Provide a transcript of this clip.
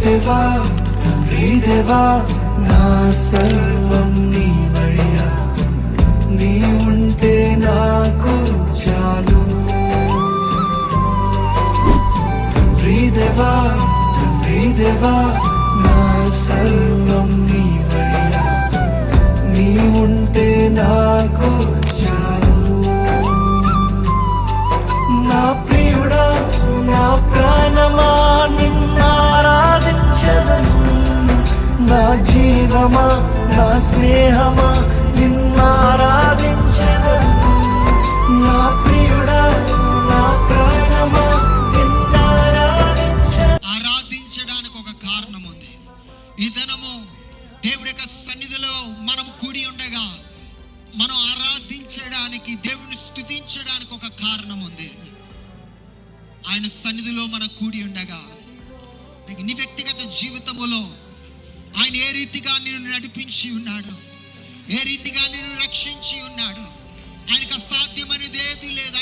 దేవా తండ్రి దేవా నా సర్వం నీవయ్యా, నీ ఉంటే నాకు చాలు. తండ్రి దేవా నా సర్వం నీవయ్యా, నీ ఉంటే నాకు చాలు. నా ప్రియుడా నా ప్రాణమా నిన్నారాధించెదను, నా జీవమా నా స్నేహమా నిన్నారాధించెదను. నా ప్రియుడా నా ప్రాణమా నిన్నారాధించెదను. ఆరాధించడానికి ఒక కారణం ఉంది. ఈ దినము దేవుడి యొక్క సన్నిధిలో మనం కూడి ఉండగా మనం ఆరాధించడానికి, దేవుని స్తుతించడానికి ఒక కారణం ఉంది. ఆయన సన్నిధిలో మనం కూడి ఉండగా నీ వ్యక్తిగత జీవితంలో ఆయన ఏ రీతిగా నిన్ను నడిపించి ఉన్నాడు, ఏ రీతిగా నిన్ను రక్షించి ఉన్నాడు. ఆయనకు అసాధ్యమనేది ఏది లేదు.